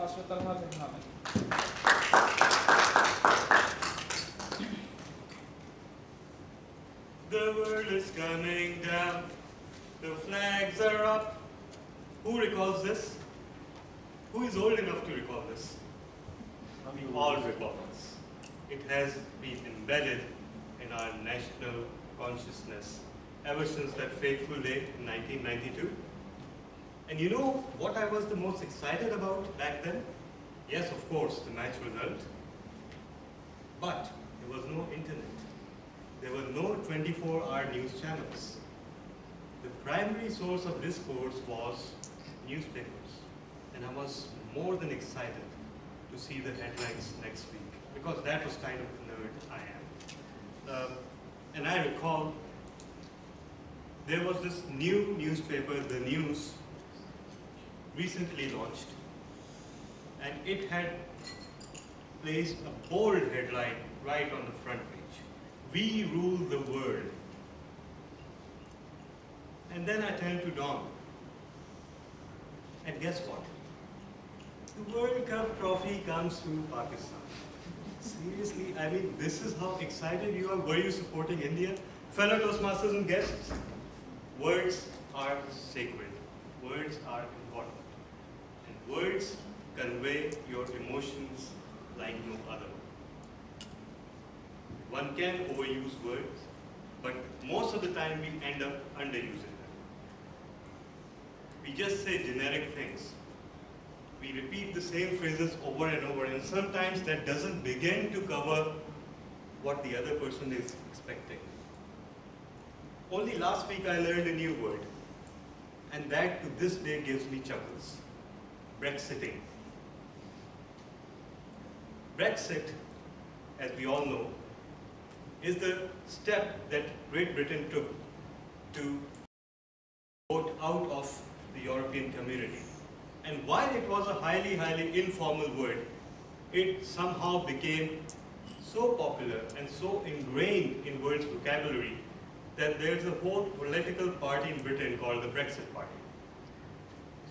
Toastmaster Talha. The world is coming down, the flags are up. Who recalls this? Who is old enough to recall this? We all recall this. It has been embedded in our national consciousness ever since that fateful day in 1992. And you know what I was the most excited about back then? Yes, of course, the match result. But there was no internet. There were no 24-hour news channels. The primary source of discourse was newspapers. And I was more than excited to see the headlines next week, because that was kind of the nerd I am. And I recall there was this new newspaper, The News, recently launched, and it had placed a bold headline right on the front page. We rule the world. And then I turned to Don. And guess what? The World Cup trophy comes to Pakistan. Seriously, I mean, this is how excited you are. Were you supporting India? Fellow Toastmasters and guests, words are sacred. Words are important. And words convey your emotions like no other. One can overuse words, but most of the time we end up underusing them. We just say generic things. We repeat the same phrases over and over, and sometimes that doesn't begin to cover what the other person is expecting. Only last week I learned a new word, and that to this day gives me chuckles. Brexiting. Brexit, as we all know, is the step that Great Britain took to vote out of the European community. And while it was a highly, highly informal word, it somehow became so popular and so ingrained in words' vocabulary that there's a whole political party in Britain called the Brexit Party.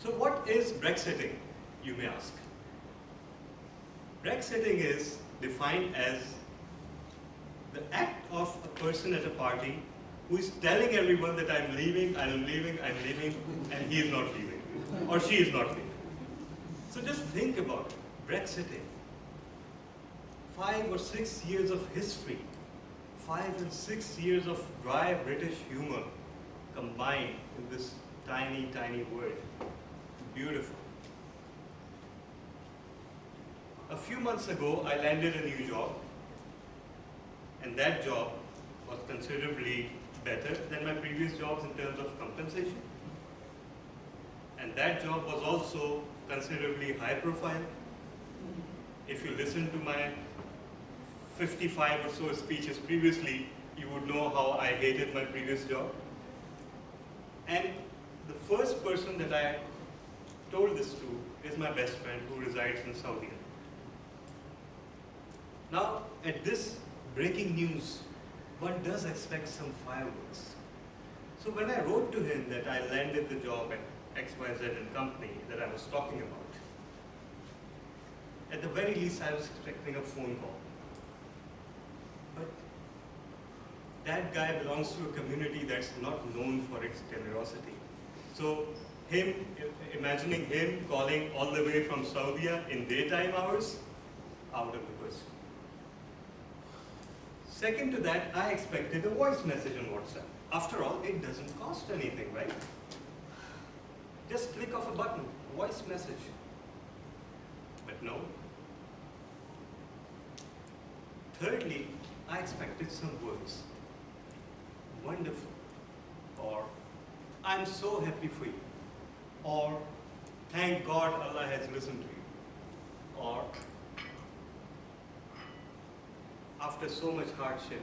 So what is Brexiting, you may ask? Brexiting is defined as the act of a person at a party who is telling everyone that I'm leaving, I'm leaving, I'm leaving, and he is not leaving, or she is not leaving. So just think about it. Brexiting. 5 or 6 years of history, 5 and 6 years of dry British humor combined in this tiny, tiny word. Beautiful. A few months ago, I landed a new job, and that job was considerably better than my previous jobs in terms of compensation. And that job was also considerably high profile. If you listen to my 55 or so speeches previously, you would know how I hated my previous job. And the first person that I told this to is my best friend who resides in Saudi Arabia. Now, at this breaking news, one does expect some fireworks. So when I wrote to him that I landed the job at XYZ and company that I was talking about, at the very least I was expecting a phone call. But that guy belongs to a community that's not known for its generosity. So imagining him calling all the way from Saudi in daytime hours, out of the question. Second to that, I expected a voice message on WhatsApp. After all, it doesn't cost anything, right? Just click off a button, voice message. But no. Thirdly, I expected some words. Wonderful. Or, I'm so happy for you. Or, thank God Allah has listened to you. Or, after so much hardship,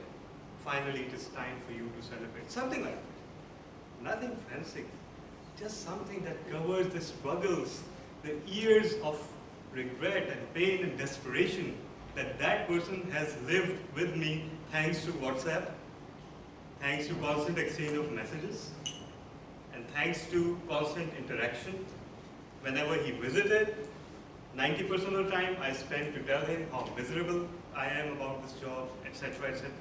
finally it is time for you to celebrate. Something like that. Nothing fancy. Just something that covers the struggles, the years of regret and pain and desperation that that person has lived with me thanks to WhatsApp, thanks to constant exchange of messages, and thanks to constant interaction. Whenever he visited, 90% of the time I spend to tell him how miserable I am about this job, etc., etc.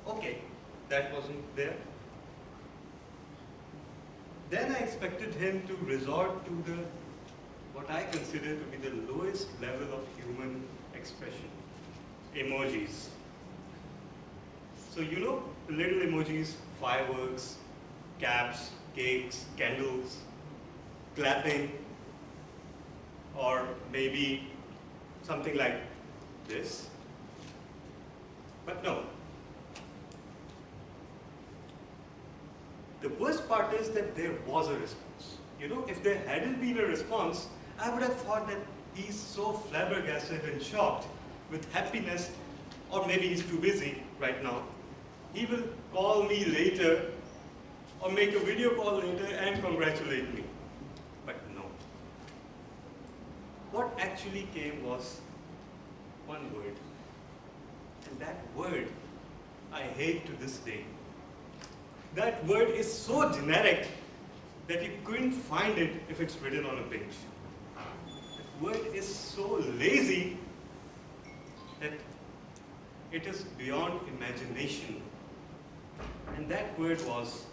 Okay, that wasn't there. Then I expected him to resort to what I consider to be the lowest level of human expression, emojis. So you know the little emojis, fireworks, caps, cakes, candles, clapping, or maybe something like this. But no. The worst part is that there was a response. You know, if there hadn't been a response, I would have thought that he's so flabbergasted and shocked with happiness, or maybe he's too busy right now. He will call me later or make a video call later and congratulate me. But no. What actually came was one word. And that word I hate to this day. That word is so generic that you couldn't find it if it's written on a page. That word is so lazy that it is beyond imagination. And that word was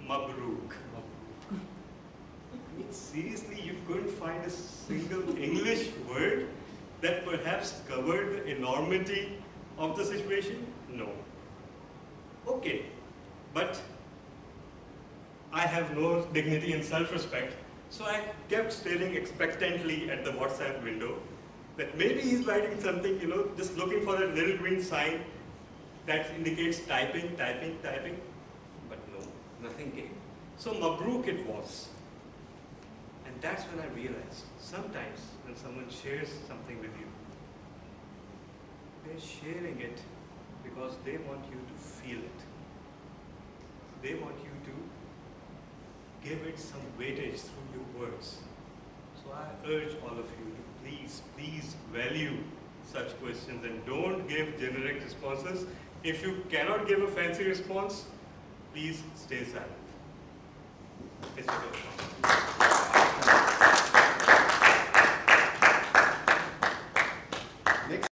Mabrook. I mean, seriously, you couldn't find a single English word that perhaps covered the enormity of the situation? No. Okay, but I have no dignity and self-respect, so I kept staring expectantly at the WhatsApp window that maybe he's writing something, you know, just looking for a little green sign that indicates typing, typing, typing. But no, nothing came. So Mabrook it was. And that's when I realized, sometimes when someone shares something with you, they're sharing it because they want you to feel it. They want you to give it some weightage through your words. So I urge all of you to please, please value such questions and don't give generic responses. If you cannot give a fancy response, please stay silent. It's your